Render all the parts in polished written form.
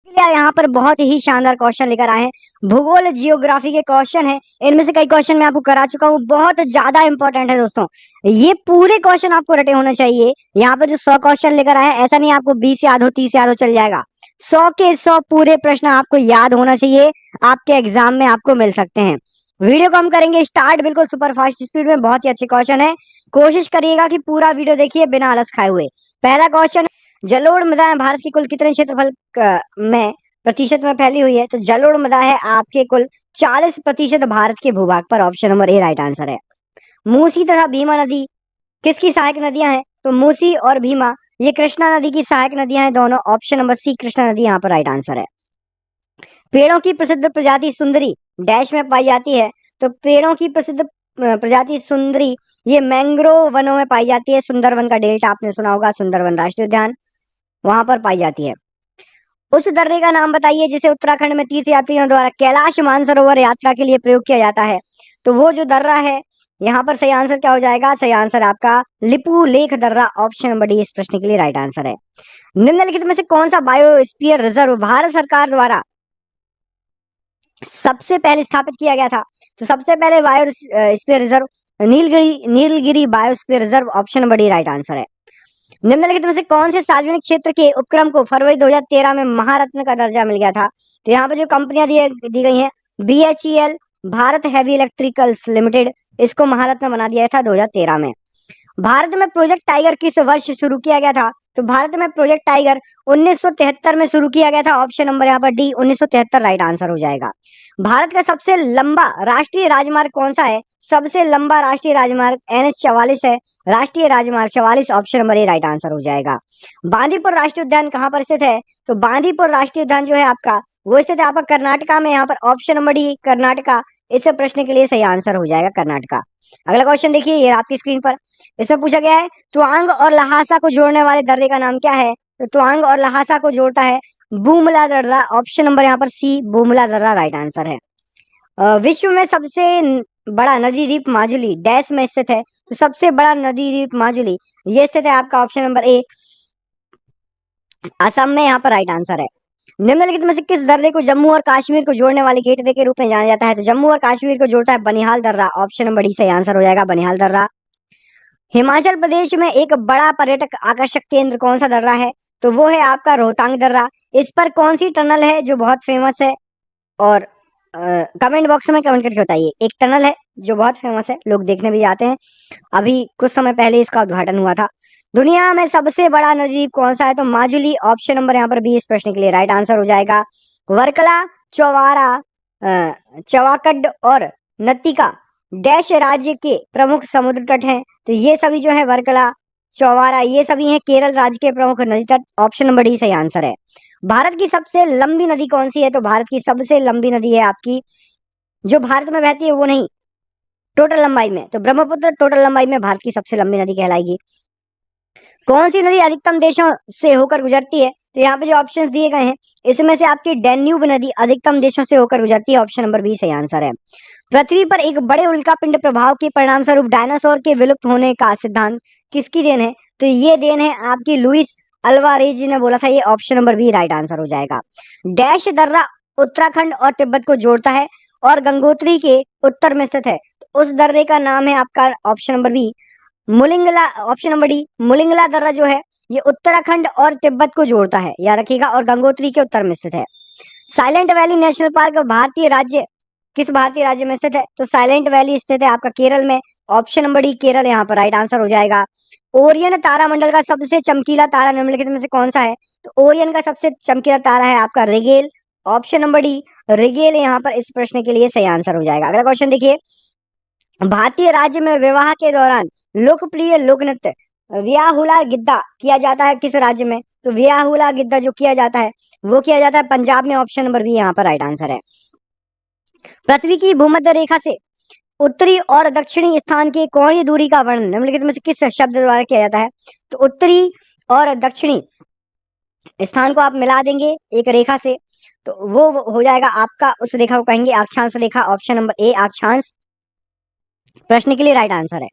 लिए यहाँ पर बहुत ही शानदार क्वेश्चन लेकर आए हैं। भूगोल जियोग्राफी के क्वेश्चन है, इनमें से कई क्वेश्चन मैं आपको करा चुका हूँ, बहुत ज्यादा इंपॉर्टेंट है दोस्तों। ये पूरे क्वेश्चन आपको रटे होने चाहिए। यहाँ पर जो 100 क्वेश्चन लेकर आए हैं, ऐसा नहीं आपको 20 याद हो 30 याद हो चल जाएगा। 100 के 100 पूरे प्रश्न आपको याद होना चाहिए, आपके एग्जाम में आपको मिल सकते हैं। वीडियो को हम करेंगे स्टार्ट बिल्कुल सुपर फास्ट स्पीड में। बहुत ही अच्छे क्वेश्चन है, कोशिश करिएगा कि पूरा वीडियो देखिए बिना आलस खाए हुए। पहला क्वेश्चन, जलोढ़ मृदाएं भारत की कुल कितने क्षेत्रफल में प्रतिशत में फैली हुई है? तो जलोढ़ मृदा है आपके कुल 40% भारत के भूभाग पर। ऑप्शन नंबर ए राइट आंसर है। मूसी तथा भीमा नदी किसकी सहायक नदियां हैं? तो मूसी और भीमा ये कृष्णा नदी की सहायक नदियां हैं दोनों। ऑप्शन नंबर सी कृष्णा नदी यहाँ पर राइट आंसर है। पेड़ों की प्रसिद्ध प्रजाति सुंदरी डैश में पाई जाती है? तो पेड़ों की प्रसिद्ध प्रजाति सुंदरी ये मैंग्रोव वनों में पाई जाती है। सुंदरवन का डेल्टा आपने सुना होगा, सुंदरवन राष्ट्रीय उद्यान वहां पर पाई जाती है। उस दर्रे का नाम बताइए जिसे उत्तराखंड में तीर्थ यात्रियों द्वारा कैलाश मानसरोवर यात्रा के लिए प्रयोग किया जाता है। तो वो जो दर्रा है, यहाँ पर सही आंसर क्या हो जाएगा? सही आंसर आपका लिपू लेख दर्रा। ऑप्शन नंबर डी इस प्रश्न के लिए राइट आंसर है। निम्नलिखित में से कौन सा बायोस्फीयर रिजर्व भारत सरकार द्वारा सबसे पहले स्थापित किया गया था? तो सबसे पहले biosphere reserve Nilgiri biosphere reserve. Option number D right answer है। निम्नलिखित में से कौन से सार्वजनिक क्षेत्र के उपक्रम को फरवरी 2013 में महारत्न का दर्जा मिल गया था? तो यहाँ पर जो कंपनियां दी गई हैं, BHEL, Bharat heavy electricals limited, इसको महारत्न बना दिया था 2013 में। भारत में प्रोजेक्ट टाइगर किस वर्ष शुरू किया गया था? तो भारत में प्रोजेक्ट टाइगर 1973 में शुरू किया गया था। ऑप्शन नंबर यहाँ पर डी 1973 राइट आंसर हो जाएगा। भारत का सबसे लंबा राष्ट्रीय राजमार्ग कौन सा है? सबसे लंबा राष्ट्रीय राजमार्ग NH 44 है, राष्ट्रीय राजमार्ग 44। ऑप्शन नंबर ए राइट आंसर हो जाएगा। बांदीपुर राष्ट्रीय उद्यान कहाँ पर स्थित है? तो बांदीपुर राष्ट्रीय उद्यान जो है आपका, वो स्थित है आपका कर्नाटका में। यहाँ पर ऑप्शन नंबर डी कर्नाटका इस प्रश्न के लिए सही आंसर हो जाएगा, कर्नाटका। अगला क्वेश्चन देखिए, ये आपकी स्क्रीन पर। इसमें पूछा गया है तुआंग और लहासा को जोड़ने वाले दर्रे का नाम क्या है? तो तुआंग और लहासा को जोड़ता है बूमला दर्रा। ऑप्शन नंबर यहाँ पर सी बूमला दर्रा राइट आंसर है। विश्व में सबसे बड़ा नदी द्वीप माजुली डैश में स्थित है? तो सबसे बड़ा नदी द्वीप माजुली ये स्थित है आपका ऑप्शन नंबर ए असम में। यहाँ पर राइट आंसर है। निम्नलिखित में से किस दर्रे को जम्मू और कश्मीर को जोड़ने वाले गेटवे के रूप में जाना जाता है? तो जम्मू और कश्मीर को जोड़ता है बनिहाल दर्रा। ऑप्शन नंबर डी सही आंसर हो जाएगा, बनिहाल दर्रा। हिमाचल प्रदेश में एक बड़ा पर्यटक आकर्षक केंद्र कौन सा दर्रा है? तो वो है आपका रोहतांग दर्रा। इस पर कौन सी टनल है जो बहुत फेमस है? और कमेंट बॉक्स में कमेंट करके बताइए। एक टनल है जो बहुत फेमस है, लोग देखने भी जाते हैं, अभी कुछ समय पहले इसका उद्घाटन हुआ था। दुनिया में सबसे बड़ा नदी कौन सा है? तो माजुली। ऑप्शन नंबर यहाँ पर बी इस प्रश्न के लिए राइट आंसर हो जाएगा। वर्कला, चौवारा, चवाकड और नतिका डैश राज्य के प्रमुख समुद्र तट हैं? तो ये सभी जो है वर्कला, चौवारा, ये सभी हैं केरल राज्य के प्रमुख नदी तट। ऑप्शन नंबर डी सही आंसर है। भारत की सबसे लंबी नदी कौन सी है? तो भारत की सबसे लंबी नदी है आपकी, जो भारत में बहती है वो नहीं, टोटल लंबाई में, तो ब्रह्मपुत्र टोटल लंबाई में भारत की सबसे लंबी नदी कहलाएगी। कौन सी नदी अधिकतम देशों से होकर गुजरती है? तो यहाँ पे जो ऑप्शंस दिए गए हैं, इसमें से आपकी डैन्यूब नदी अधिकतम देशों से होकर गुजरती है। ऑप्शन नंबर बी सही आंसर है। पृथ्वी पर एक बड़े उल्कापिंड प्रभाव के परिणाम स्वरूप डायनासोर के विलुप्त होने का सिद्धांत किसकी देन है? तो ये देन है आपकी लुइस अल्वारेज ने बोला था। ये option number B right answer हो जाएगा। डैश दर्रा उत्तराखंड और तिब्बत को जोड़ता है और गंगोत्री के उत्तर में स्थित है। तो उस दर्रे का नाम है आपका option number B Mulingla. Option number D Mulingla दर्रा जो है ये उत्तराखंड और तिब्बत को जोड़ता है, याद रखिएगा, और गंगोत्री के उत्तर में स्थित है। साइलेंट वैली नेशनल पार्क भारतीय राज्य किस भारतीय राज्य में स्थित है? तो साइलेंट वैली स्थित है आपका केरल में। ऑप्शन नंबर डी केरल यहाँ पर राइट आंसर हो जाएगा। ओरियन तारामंडल का सबसे चमकीला तारा निम्नलिखित में से कौन सा है? तो ओरियन का सबसे चमकीला तारा है आपका Rigel. Option number D Rigel यहाँ पर इस प्रश्न के लिए सही आंसर हो जाएगा। अगला क्वेश्चन देखिए, भारतीय राज्य में विवाह के दौरान लोकप्रिय लोक नृत्य व्याहुला गिद्दा किया जाता है किस राज्य में? तो व्याहुला गिद्दा जो किया जाता है वो किया जाता है पंजाब में। ऑप्शन नंबर बी यहाँ पर राइट आंसर है। पृथ्वी की भूमध्य रेखा से उत्तरी और दक्षिणी स्थान की कोणीय दूरी का वर्णन निम्नलिखित में से किस शब्द द्वारा किया जाता है? तो उत्तरी और दक्षिणी स्थान को आप मिला देंगे एक रेखा से, तो वो हो जाएगा आपका, उस रेखा को कहेंगे अक्षांश रेखा। ऑप्शन नंबर ए अक्षांश प्रश्न के लिए राइट आंसर है।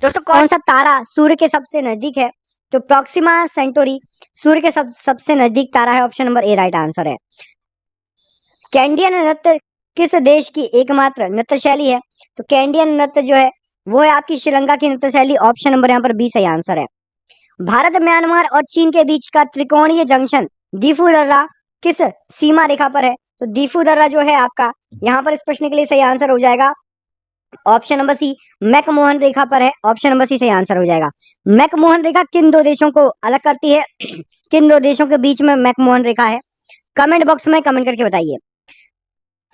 दोस्तों कौन सा तारा सूर्य के सबसे नजदीक है? तो प्रॉक्सिमा सेंटोरी सूर्य के सबसे नजदीक तारा है, ऑप्शन नंबर ए राइट आंसर है। कैंडियन नृत्य किस देश की एकमात्र नृत्य शैली है? तो कैंडियन नृत्य जो है वो है आपकी श्रीलंका की नृत्य शैली, ऑप्शन नंबर यहाँ पर बी सही आंसर है। भारत, म्यांमार और चीन के बीच का त्रिकोणीय जंक्शन दीफू दर्रा किस सीमा रेखा पर है? तो दीफू दर्रा जो है आपका यहाँ पर इस प्रश्न के लिए सही आंसर हो जाएगा ऑप्शन नंबर सी, मैकमोहन रेखा पर है, ऑप्शन नंबर सी सही आंसर हो जाएगा। मैकमोहन रेखा किन दो देशों को अलग करती है? किन दो देशों के बीच में मैकमोहन रेखा है? कमेंट बॉक्स में कमेंट करके बताइए।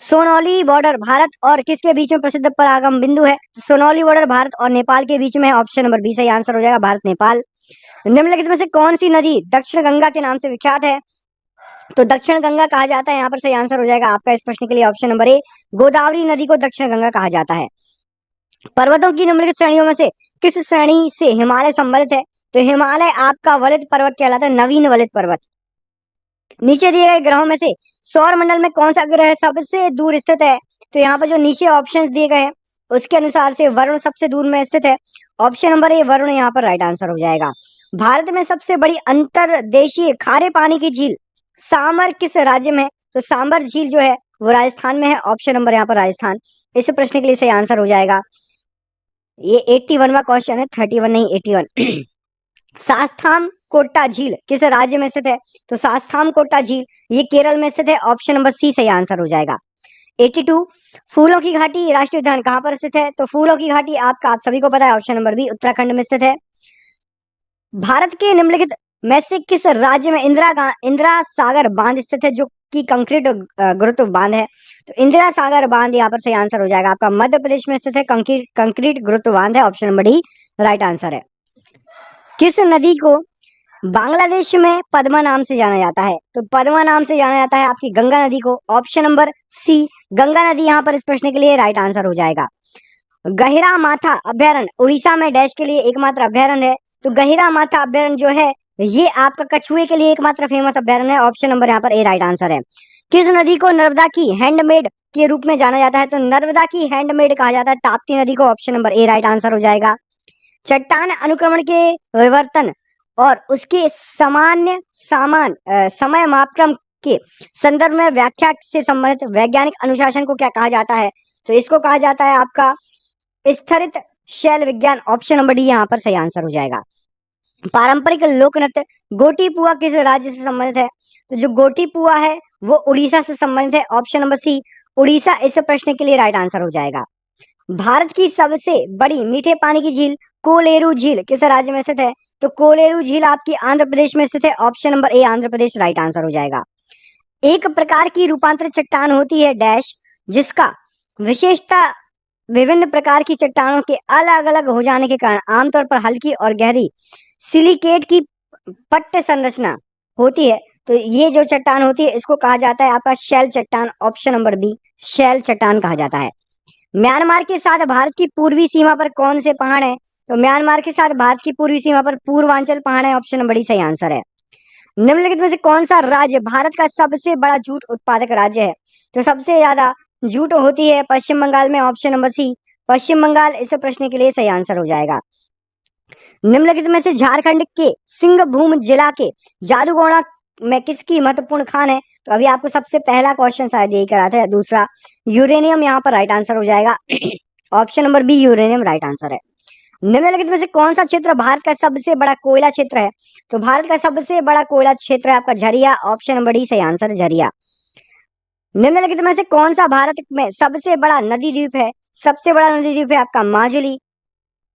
सोनौली बॉर्डर भारत और किसके बीच में प्रसिद्ध परागम बिंदु है? सोनौली बॉर्डर भारत और नेपाल के बीच में है, ऑप्शन नंबर बी सही आंसर हो जाएगा, भारत नेपाल। निम्नलिखित में से कौन सी नदी दक्षिण गंगा के नाम से विख्यात है? तो दक्षिण गंगा कहा जाता है, यहाँ पर सही आंसर हो जाएगा आपका इस प्रश्न के लिए ऑप्शन नंबर ए, गोदावरी नदी को दक्षिण गंगा कहा जाता है। पर्वतों की निम्नलिखित श्रेणियों में से किस श्रेणी से हिमालय संबंधित है? तो हिमालय आपका वलित पर्वत कहलाता है, नवीन वलित पर्वत। नीचे दिए गए ग्रहों में से सौर मंडल में कौन सा ग्रह सबसे दूर स्थित है? तो यहाँ पर जो नीचे ऑप्शंस दिए गए हैं उसके अनुसार से वरुण सबसे दूर में स्थित है, ऑप्शन नंबर ए वरुण यहाँ पर राइट आंसर हो जाएगा। भारत में सबसे बड़ी अंतरदेशीय खारे पानी की झील सामर किस राज्य में है? तो सामर झील जो है वो राजस्थान में है, ऑप्शन नंबर यहाँ पर राजस्थान। इस प्रश्न के लिए सही आंसर हो जाएगा। ये 81वां क्वेश्चन है, 31 नहीं 81। शास्त्राम कोट्टा झील किस राज्य में स्थित है? तो शास्त्राम कोट्टा झील ये केरल में स्थित है, ऑप्शन नंबर सी सही आंसर हो जाएगा। 82 फूलों की घाटी राष्ट्रीय उद्यान कहाँ पर स्थित है? तो फूलों की घाटी आपका आप सभी को पता है, ऑप्शन नंबर बी उत्तराखंड में स्थित है। भारत के निम्नलिखित में से किस राज्य में इंदिरा सागर बांध स्थित है, जो कि कंक्रीट गुरुत्व बांध है? तो इंदिरा सागर बांध यहाँ पर सही आंसर हो जाएगा आपका, मध्य प्रदेश में स्थित है, कंक्रीट गुरुत्व बांध है, option number D right answer है। किस नदी को बांग्लादेश में पद्मा नाम से जाना जाता है? तो पद्मा नाम से जाना जाता है आपकी गंगा नदी को, ऑप्शन नंबर सी गंगा नदी यहाँ पर इस प्रश्न के लिए राइट आंसर हो जाएगा। गहिरा माथा अभ्यारण्य उड़ीसा में डैश के लिए एकमात्र अभ्यारण्य है? तो गहिरा माथा अभ्यारण्य जो है ये आपका कछुए के लिए एकमात्र फेमस अभ्यारण्य है, ऑप्शन नंबर यहाँ पर ए राइट आंसर है। किस नदी को नर्मदा की हैंडमेड के रूप में जाना जाता है? तो नर्मदा की हैंडमेड कहा जाता है ताप्ती नदी को, ऑप्शन नंबर ए राइट आंसर हो जाएगा। चट्टान अनुक्रमण के विवर्तन और उसके समय मापक्रम के संदर्भ में व्याख्या से संबंधित वैज्ञानिक अनुशासन को क्या कहा जाता है? तो इसको कहा जाता है आपका स्तरित शैल विज्ञान, ऑप्शन नंबर डी यहाँ पर सही आंसर हो जाएगा। पारंपरिक लोक नृत्य गोटी पुआ किस राज्य से संबंधित है? तो जो गोटी पुआ है वो उड़ीसा से संबंधित है, ऑप्शन नंबर सी उड़ीसा इस प्रश्न के लिए राइट आंसर हो जाएगा। भारत की सबसे बड़ी मीठे पानी की झील कोलेरू झील किस राज्य में स्थित है? तो कोलेरू झील आपकी आंध्र प्रदेश में स्थित है, ऑप्शन नंबर ए आंध्र प्रदेश राइट आंसर हो जाएगा। एक प्रकार की रूपांतरित चट्टान होती है डैश जिसका विशेषता विभिन्न प्रकार की चट्टानों के अलग अलग हो जाने के कारण आमतौर पर हल्की और गहरी सिलिकेट की पट्ट संरचना होती है। तो ये जो चट्टान होती है इसको कहा जाता है आपका शैल चट्टान, ऑप्शन नंबर बी शैल चट्टान कहा जाता है। म्यांमार के साथ भारत की पूर्वी सीमा पर कौन से पहाड़ है? तो म्यांमार के साथ भारत की पूर्वी सीमा पर पूर्वांचल पहाड़ है, ऑप्शन नंबर डी सही आंसर है। निम्नलिखित में से कौन सा राज्य भारत का सबसे बड़ा जूट उत्पादक राज्य है? तो सबसे ज्यादा जूट होती है पश्चिम बंगाल में, ऑप्शन नंबर सी पश्चिम बंगाल इस प्रश्न के लिए सही आंसर हो जाएगा। निम्नलिखित में से झारखंड के सिंहभूम जिला के जादूगोड़ा में किसकी महत्वपूर्ण खान है? तो अभी आपको सबसे पहला क्वेश्चन शायद यही करा था, दूसरा यूरेनियम यहाँ पर राइट आंसर हो जाएगा, option number B uranium right answer है। निम्नलिखित में से कौन सा क्षेत्र भारत का सबसे बड़ा कोयला क्षेत्र है? तो भारत का सबसे बड़ा कोयला क्षेत्र है आपका झरिया, ऑप्शन नंबर डी सही आंसर झरिया। निम्नलिखित में से कौन सा भारत में सबसे बड़ा नदी द्वीप है? सबसे बड़ा नदी द्वीप है आपका माजुली,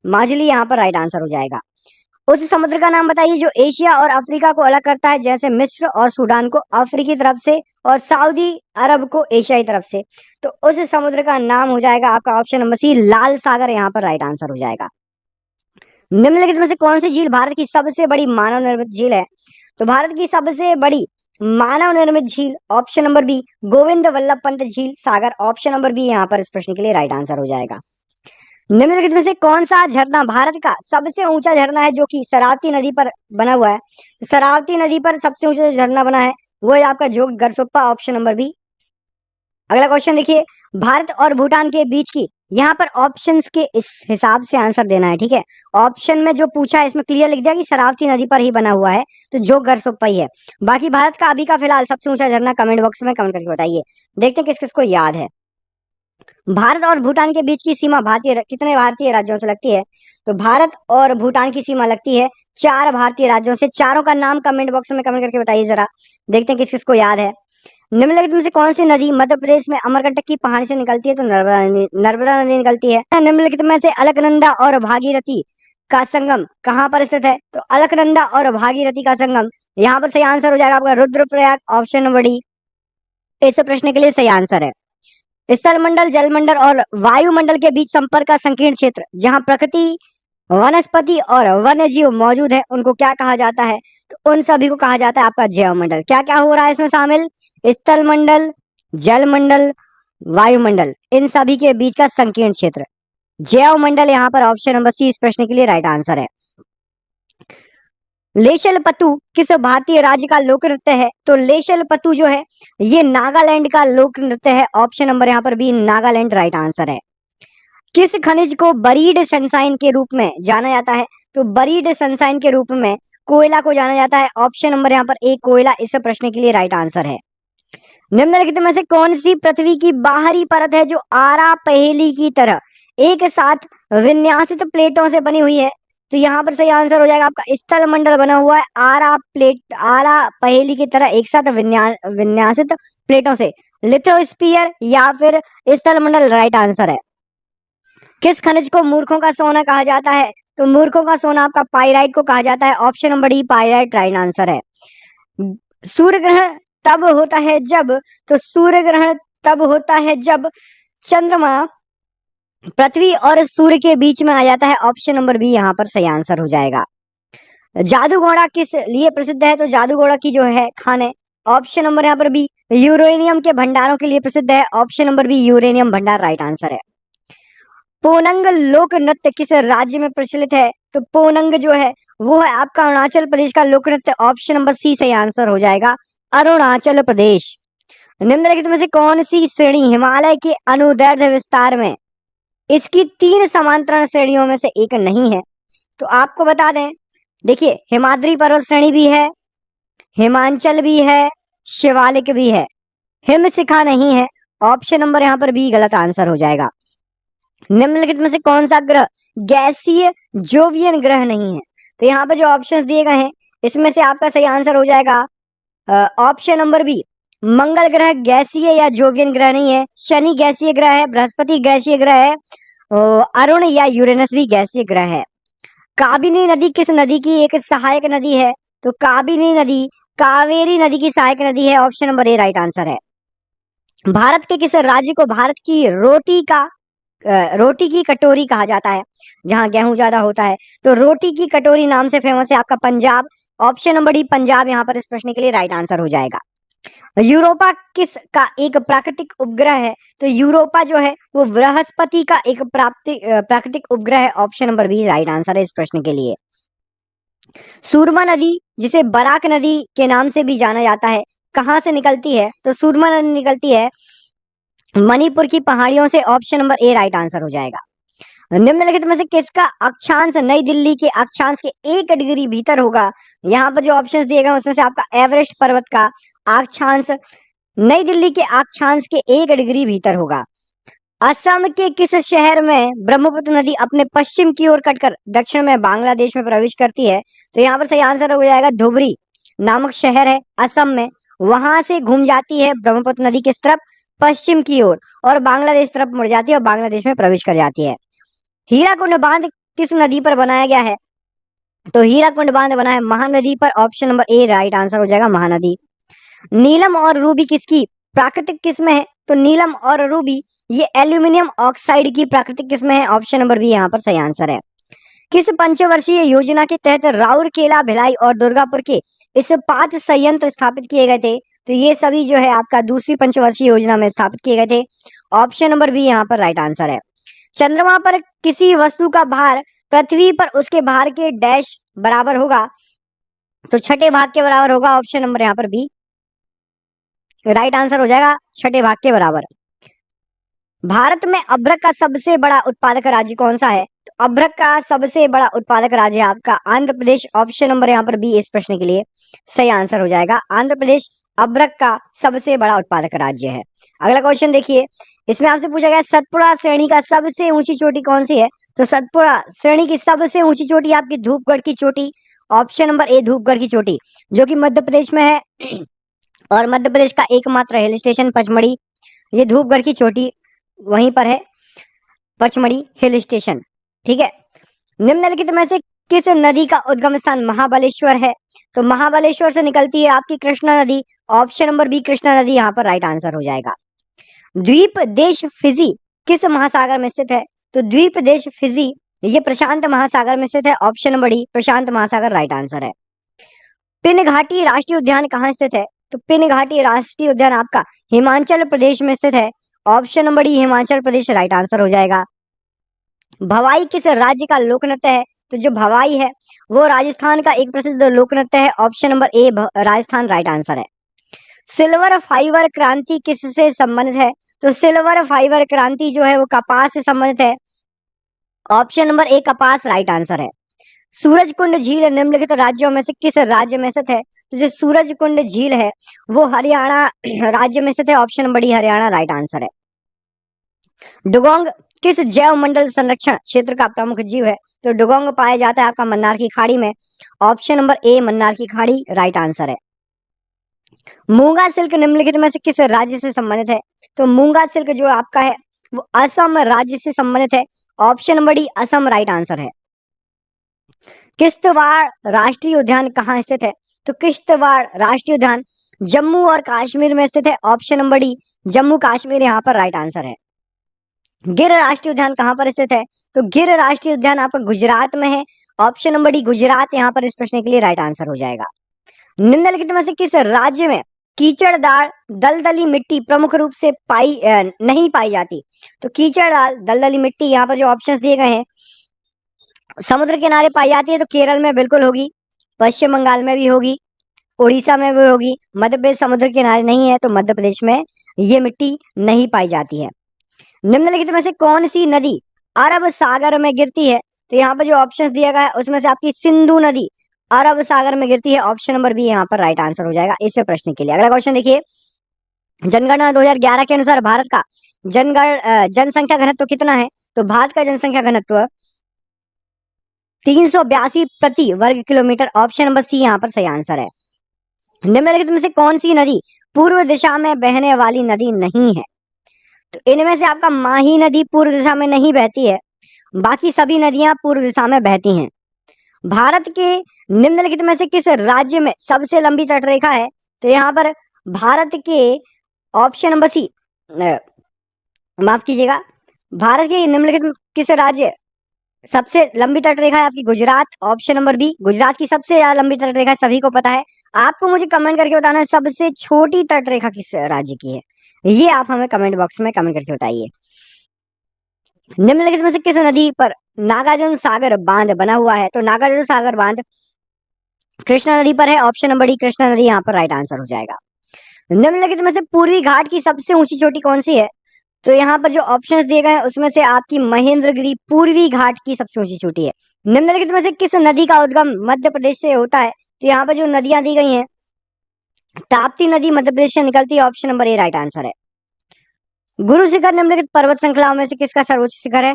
माजुली यहाँ पर राइट आंसर हो जाएगा। उस समुद्र का नाम बताइए जो एशिया और अफ्रीका को अलग करता है, जैसे मिस्र और सूडान को अफ्रीकी तरफ से और सऊदी अरब को एशियाई तरफ से। तो उस समुद्र का नाम हो जाएगा आपका ऑप्शन नंबर सी लाल सागर, यहाँ पर राइट आंसर हो जाएगा। निम्नलिखित में से कौन सी झील भारत की सबसे बड़ी मानव निर्मित झील है? तो भारत की सबसे बड़ी मानव निर्मित झील, option number B Govind Vallabh Pant झील सागर, ऑप्शन नंबर बी यहाँ पर इस प्रश्न के लिए राइट आंसर हो जाएगा। निम्नलिखित में से कौन सा झरना भारत का सबसे ऊंचा झरना है जो कि शरावती नदी पर बना हुआ है? तो शरावती नदी पर सबसे ऊंचा झरना बना है वो है आपका जोग गरसोप्पा, ऑप्शन नंबर बी। अगला क्वेश्चन देखिए, भारत और भूटान के बीच की यहाँ पर ऑप्शंस के इस हिसाब से आंसर देना है, ठीक है। ऑप्शन में जो पूछा है इसमें क्लियर लिख दिया कि शरावती नदी पर ही बना हुआ है, तो जो गरसोप्पई है। बाकी भारत का अभी का फिलहाल सबसे ऊंचा झरना कमेंट बॉक्स में कमेंट करके बताइए। देखते हैं किस किस को याद है। भारत और भूटान के बीच की सीमा कितने भारतीय राज्यों से लगती है? तो भारत और भूटान की सीमा लगती है 4 भारतीय राज्यों से। चारों का नाम कमेंट बॉक्स में कमेंट करके बताइए जरा। देखते हैं किस किस को याद है। निम्नलिखित में से कौन सी नदी मध्य प्रदेश में अमरकंटक की पहाड़ी से निकलती है? तो नर्मदा नदी निकलती है। निम्नलिखित में से अलकनंदा और भागीरथी का संगम कहाँ पर स्थित है? तो अलकनंदा और भागीरथी का संगम, यहाँ पर सही आंसर हो जाएगा आपका रुद्रप्रयाग, ऑप्शन नंबर डी इस प्रश्न के लिए सही आंसर है। स्थलमंडल, जलमंडल और वायुमंडल के बीच संपर्क का संकीर्ण क्षेत्र, जहां प्रकृति, वनस्पति और वन्य जीव मौजूद है, उनको क्या कहा जाता है? तो उन सभी को कहा जाता है आपका जैवमंडल। क्या क्या हो रहा है इसमें शामिल? स्थलमंडल, जलमंडल, वायुमंडल, इन सभी के बीच का संकीर्ण क्षेत्र जैवमंडल। यहाँ पर ऑप्शन नंबर सी इस प्रश्न के लिए राइट आंसर है। लेशल पत्तू किस भारतीय राज्य का लोक नृत्य है? तो लेशल पत्तू जो है ये नागालैंड का लोक नृत्य है। ऑप्शन नंबर यहाँ पर बी नागालैंड राइट आंसर है। किस खनिज को बरीड सनसाइन के रूप में जाना जाता है? तो बरीड सनसाइन के रूप में कोयला को जाना जाता है। ऑप्शन नंबर यहाँ पर ए कोयला इस प्रश्न के लिए राइट आंसर है। निम्नलिखित में से कौन सी पृथ्वी की बाहरी परत है जो आरा पहेली की तरह एक साथ विन्यासित प्लेटों से बनी हुई है? तो यहाँ पर सही आंसर हो जाएगा आपका स्थल मंडल बना हुआ है आरा पहेली की तरह एक साथ विन्यासित प्लेटों से। लिथोस्फीयर या फिर स्थल मंडल राइट आंसर है। किस खनिज को मूर्खों का सोना कहा जाता है? तो मूर्खों का सोना आपका पाइराइट को कहा जाता है। Option number D pyrite right answer है। सूर्य ग्रहण तब होता है जब तो सूर्य ग्रहण तब होता है जब चंद्रमा पृथ्वी और सूर्य के बीच में आ जाता है। ऑप्शन नंबर बी यहाँ पर सही आंसर हो जाएगा। जादू घोड़ा किस लिए प्रसिद्ध है? तो जादू घोड़ा की जो है खाने, ऑप्शन नंबर यहाँ पर बी यूरेनियम के भंडारों के लिए प्रसिद्ध है। ऑप्शन नंबर बी यूरेनियम भंडार राइट आंसर है। पोनंग लोक नृत्य किस राज्य में प्रचलित है? तो पोनंग जो है वो है आपका अरुणाचल प्रदेश का लोक नृत्य। ऑप्शन नंबर सी सही आंसर हो जाएगा, अरुणाचल प्रदेश। निम्नलिखित में से कौन सी श्रेणी हिमालय के अनुदैर्ध्य विस्तार में इसकी 3 समांतरण श्रेणियों में से एक नहीं है? तो आपको बता दें, देखिए हिमाद्री पर्वत श्रेणी भी है, हिमांचल भी है, शिवालिक भी है, हिमशिखा नहीं है। ऑप्शन नंबर यहाँ पर बी गलत आंसर हो जाएगा। निम्नलिखित में से कौन सा ग्रह गैसीय जोवियन ग्रह नहीं है? तो यहाँ पर जो ऑप्शंस दिए गए हैं इसमें से आपका सही आंसर हो जाएगा ऑप्शन नंबर बी मंगल ग्रह गैसीय या जोवियन ग्रह नहीं है, शनि गैसीय ग्रह है, बृहस्पति गैसीय ग्रह है, अरुण या यूरेनस भी गैसीय ग्रह है। काबिनी नदी किस नदी की एक सहायक नदी है? तो काबिनी नदी कावेरी नदी की सहायक नदी है। ऑप्शन नंबर ए राइट आंसर है। भारत के किस राज्य को भारत की रोटी की कटोरी कहा जाता है, जहां गेहूं ज्यादा होता है? तो रोटी की कटोरी नाम से फेमस है आपका Punjab. Option number D Punjab यहाँ पर इस प्रश्न के लिए राइट आंसर हो जाएगा। यूरोपा किस का एक प्राकृतिक उपग्रह है? तो यूरोपा जो है वो बृहस्पति का एक प्राकृतिक उपग्रह है। Option number B right answer है इस प्रश्न के लिए। सूरमा नदी जिसे बराक नदी के नाम से भी जाना जाता है कहाँ से निकलती है? तो सूरमा नदी निकलती है मणिपुर की पहाड़ियों से। ऑप्शन नंबर ए राइट आंसर हो जाएगा। निम्नलिखित में से किसका अक्षांश नई दिल्ली के अक्षांश के 1 डिग्री भीतर होगा? यहाँ पर जो ऑप्शंस दिए गए उसमें से आपका एवरेस्ट पर्वत का अक्षांश नई दिल्ली के अक्षांश के 1 डिग्री भीतर होगा। असम के किस शहर में ब्रह्मपुत्र नदी अपने पश्चिम की ओर कटकर दक्षिण में बांग्लादेश में प्रवेश करती है? तो यहाँ पर सही आंसर हो जाएगा धुबरी नामक शहर है असम में, वहां से घूम जाती है ब्रह्मपुत्र नदी किस तरफ? पश्चिम की ओर, और बांग्लादेश तरफ मुड़ जाती है और बांग्लादेश में प्रवेश कर जाती है। हीराकुंड बांध किस नदी पर बनाया गया है? तो हीराकुंड बांध बना है महानदी पर। ऑप्शन नंबर ए राइट आंसर हो जाएगा, महानदी। नीलम और रूबी किसकी प्राकृतिक किस्म है? तो नीलम और रूबी ये एल्यूमिनियम ऑक्साइड की प्राकृतिक किस्म है। ऑप्शन नंबर बी यहाँ पर सही आंसर है। किस पंचवर्षीय योजना के तहत राउरकेला, भिलाई और दुर्गापुर के इस्पात संयंत्र स्थापित किए गए थे? तो ये सभी जो है आपका दूसरी पंचवर्षीय योजना में स्थापित किए गए थे। ऑप्शन नंबर बी यहाँ पर राइट आंसर है। चंद्रमा पर किसी वस्तु का भार पृथ्वी पर उसके भार के डैश बराबर होगा? तो छठे भाग के बराबर होगा। ऑप्शन नंबर यहाँ पर बी राइट आंसर हो जाएगा, छठे भाग के बराबर। भारत में अभ्रक का सबसे बड़ा उत्पादक राज्य कौन सा है? तो अभ्रक का सबसे बड़ा उत्पादक राज्य है आपका आंध्र प्रदेश। ऑप्शन नंबर यहाँ पर बी इस प्रश्न के लिए सही आंसर हो जाएगा। आंध्र प्रदेश अभ्रक का सबसे बड़ा उत्पादक राज्य है। अगला क्वेश्चन देखिए, इसमें आपसे पूछा गया सतपुड़ा श्रेणी का सबसे ऊंची चोटी कौन सी है? तो सतपुड़ा श्रेणी की सबसे ऊंची चोटी आपकी धूपगढ़ की चोटी। ऑप्शन नंबर ए धूपगढ़ की चोटी, जो कि मध्य प्रदेश में है और मध्य प्रदेश का एकमात्र हिल स्टेशन पचमढ़ी, ये धूपगढ़ की चोटी वहीं पर है, पचमढ़ी हिल स्टेशन। ठीक है। निम्नलिखित में से किस नदी का उद्गम स्थान महाबलेश्वर है? तो महाबलेश्वर से निकलती है आपकी कृष्णा नदी। ऑप्शन नंबर बी कृष्णा नदी यहाँ पर राइट आंसर हो जाएगा। द्वीप देश फिजी किस महासागर में स्थित है? तो द्वीप देश फिजी ये प्रशांत महासागर में स्थित है। ऑप्शन नंबर डी प्रशांत महासागर राइट आंसर है। पिन घाटी राष्ट्रीय उद्यान कहाँ स्थित है? तो पिन घाटी राष्ट्रीय उद्यान आपका हिमाचल प्रदेश में स्थित है। Option number D Himachal Pradesh right answer हो जाएगा। भवाई किस राज्य का लोक नृत्य है? तो जो भवाई है वो राजस्थान का एक प्रसिद्ध लोक नृत्य है। ऑप्शन नंबर ए राजस्थान राइट आंसर है। सिल्वर फाइबर क्रांति किससे संबंधित है? तो सिल्वर फाइबर क्रांति जो है वो कपास से संबंधित है। ऑप्शन नंबर ए कपास राइट आंसर है। सूरजकुंड झील निम्नलिखित राज्यों में से किस राज्य में स्थित है? तो जो सूरजकुंड झील है वो हरियाणा राज्य में स्थित है। Option number D Haryana right answer है। डुगोंग किस जैव मंडल संरक्षण क्षेत्र का प्रमुख जीव है? तो डुगोंग पाया जाता है आपका मन्नार की खाड़ी में। ऑप्शन नंबर ए मन्नार की खाड़ी राइट आंसर है। मूंगा सिल्क निम्नलिखित में से किस राज्य से संबंधित है? तो मूंगा सिल्क जो आपका है वो असम राज्य से संबंधित है। Option number D Assam right answer है। किश्तवाड़ राष्ट्रीय उद्यान कहाँ स्थित है? तो किश्तवाड़ राष्ट्रीय उद्यान जम्मू और कश्मीर में स्थित है। Option number D Jammu Kashmir यहाँ पर राइट आंसर है। गिर राष्ट्रीय उद्यान कहाँ पर स्थित है? तो गिर राष्ट्रीय उद्यान आपका गुजरात में है। ऑप्शन नंबर डी गुजरात यहाँ पर इस प्रश्न के लिए राइट आंसर हो जाएगा। निम्नलिखित में से किस राज्य में कीचड़दार दलदली मिट्टी प्रमुख रूप से नहीं पाई जाती? तो कीचड़दार दलदली मिट्टी यहाँ पर जो ऑप्शंस दिए गए हैं समुद्र किनारे पाई जाती है तो केरल में बिल्कुल होगी, पश्चिम बंगाल में भी होगी, उड़ीसा में भी होगी। मध्य प्रदेश समुद्र किनारे नहीं है तो मध्य प्रदेश में ये मिट्टी नहीं पाई जाती है। निम्नलिखित में से कौन सी नदी अरब सागर में गिरती है? तो यहाँ पर जो ऑप्शन दिया गया है उसमें से आपकी सिंधु नदी अरब सागर में गिरती है। ऑप्शन नंबर बी यहाँ पर राइट आंसर हो जाएगा इस प्रश्न के लिए। अगला क्वेश्चन देखिए, जनगणना 2011 के अनुसार भारत का जनसंख्या घनत्व कितना है? तो भारत का जनसंख्या घनत्व 382 प्रति वर्ग किलोमीटर। ऑप्शन नंबर सी यहाँ पर सही आंसर है। निम्नलिखित में से कौन सी नदी पूर्व दिशा में बहने वाली नदी नहीं है? तो इनमें से आपका माही नदी पूर्व दिशा में नहीं बहती है, बाकी सभी नदियां पूर्व दिशा में बहती हैं। भारत के निम्नलिखित में से किस राज्य में सबसे लंबी तटरेखा है? तो यहाँ पर भारत के ऑप्शन नंबर सी माफ कीजिएगा, भारत के निम्नलिखित किस राज्य सबसे लंबी तटरेखा है? आपकी Gujarat. Option number B Gujarat की सबसे ज्यादा लंबी तटरेखा सभी को पता है। आपको मुझे कमेंट करके बताना है सबसे छोटी तटरेखा किस राज्य की है, ये आप हमें कमेंट बॉक्स में कमेंट करके बताइए। निम्नलिखित में से किस नदी पर नागार्जुन सागर बांध बना हुआ है? तो नागार्जुन सागर बांध कृष्णा नदी पर है। ऑप्शन नंबर डी कृष्णा नदी यहाँ पर राइट आंसर हो जाएगा। निम्नलिखित में से पूर्वी घाट की सबसे ऊंची चोटी कौन सी है? तो यहाँ पर जो ऑप्शंस दिए गए हैं उसमें से आपकी महेंद्रगिरी पूर्वी घाट की सबसे ऊंची चोटी है। निम्नलिखित में से किस नदी का उद्गम मध्य प्रदेश से होता है? तो यहाँ पर जो नदियां दी गई हैं ताप्ती नदी मध्य प्रदेश से निकलती है। ऑप्शन नंबर ए राइट आंसर है। गुरु शिखर निम्नलिखित पर्वत श्रृंखलाओं में से किसका सर्वोच्च शिखर है?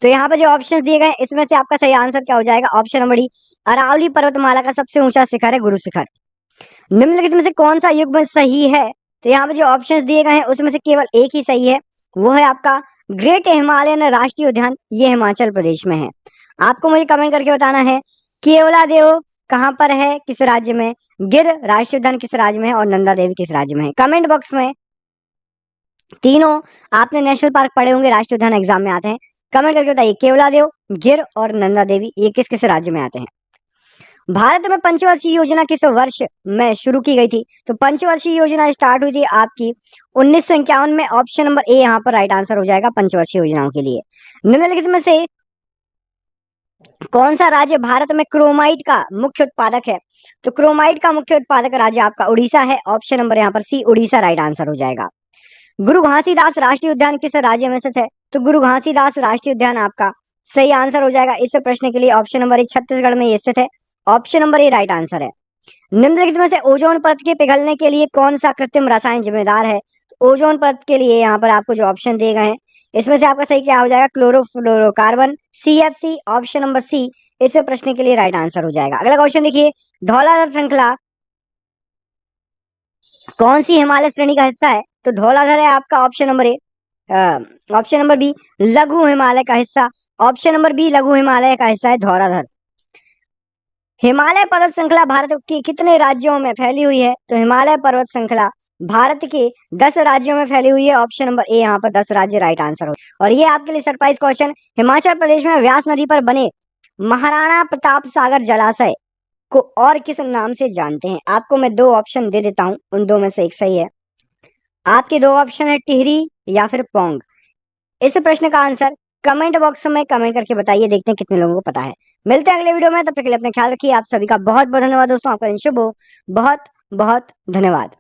तो यहाँ पर जो ऑप्शन दिए गए इसमें से आपका सही आंसर क्या हो जाएगा? ऑप्शन नंबर डी अरावली पर्वतमाला का सबसे ऊंचा शिखर है गुरु शिखर। निम्नलिखित में से कौन सा युग्म सही है? तो यहाँ पर जो ऑप्शन दिए गए हैं उसमें से केवल एक ही सही है, वो है आपका ग्रेट हिमालयन राष्ट्रीय उद्यान, ये हिमाचल प्रदेश में है। आपको मुझे कमेंट करके बताना है केवला देव कहाँ पर है, किस राज्य में, गिर राष्ट्रीय उद्यान किस राज्य में है और नंदा देवी किस राज्य में है। कमेंट बॉक्स में तीनों आपने नेशनल पार्क पढ़े होंगे, राष्ट्रीय उद्यान एग्जाम में आते हैं, कमेंट करके बताइए केवला देव, गिर और नंदा देवी ये किस किस राज्य में आते हैं। भारत में पंचवर्षीय योजना किस वर्ष में शुरू की गई थी? तो पंचवर्षीय योजना स्टार्ट हुई थी आपकी 1951 में। ऑप्शन नंबर ए यहाँ पर राइट आंसर हो जाएगा पंचवर्षीय योजनाओं के लिए। निम्नलिखित में से कौन सा राज्य भारत में क्रोमाइट का मुख्य उत्पादक है? तो क्रोमाइट का मुख्य उत्पादक राज्य आपका उड़ीसा है। ऑप्शन नंबर यहाँ पर सी उड़ीसा राइट आंसर हो जाएगा। गुरु घासीदास राष्ट्रीय उद्यान किस राज्य में स्थित है? तो गुरु घासीदास राष्ट्रीय उद्यान आपका सही आंसर हो जाएगा इस प्रश्न के लिए। ऑप्शन नंबर ए छत्तीसगढ़ में ये स्थित है। ऑप्शन नंबर ए राइट आंसर है। निम्नलिखित में से ओजोन परत के पिघलने के लिए कौन सा कृत्रिम रसायन जिम्मेदार है? तो ओजोन परत के लिए यहाँ पर आपको जो ऑप्शन दिए गए हैं इसमें से आपका सही क्या हो जाएगा? Chlorofluorocarbon, CFC। Option number C इस प्रश्न के लिए राइट आंसर हो जाएगा। अगला क्वेश्चन देखिए, धौलाधर श्रृंखला कौन सी हिमालय श्रेणी का हिस्सा है? तो धौलाधर है आपका option number A. Option number B लघु हिमालय का हिस्सा। ऑप्शन नंबर बी लघु हिमालय का हिस्सा है धौलाधर। हिमालय पर्वत श्रृंखला भारत के कितने राज्यों में फैली हुई है? तो हिमालय पर्वत श्रृंखला भारत के 10 राज्यों में फैली हुई है। ऑप्शन नंबर ए यहाँ पर 10 राज्य राइट आंसर हो। और ये आपके लिए सरप्राइज क्वेश्चन, हिमाचल प्रदेश में व्यास नदी पर बने महाराणा प्रताप सागर जलाशय को और किस नाम से जानते हैं? आपको मैं दो ऑप्शन दे देता हूं, उन दो में से एक सही है। आपके दो ऑप्शन है टिहरी या फिर पौंग। इस प्रश्न का आंसर कमेंट बॉक्स में कमेंट करके बताइए, देखते हैं कितने लोगों को पता है। मिलते हैं अगले वीडियो में, तब तक के लिए अपना ख्याल रखिए। आप सभी का बहुत बहुत धन्यवाद दोस्तों, आपका दिन शुभ हो। बहुत बहुत धन्यवाद।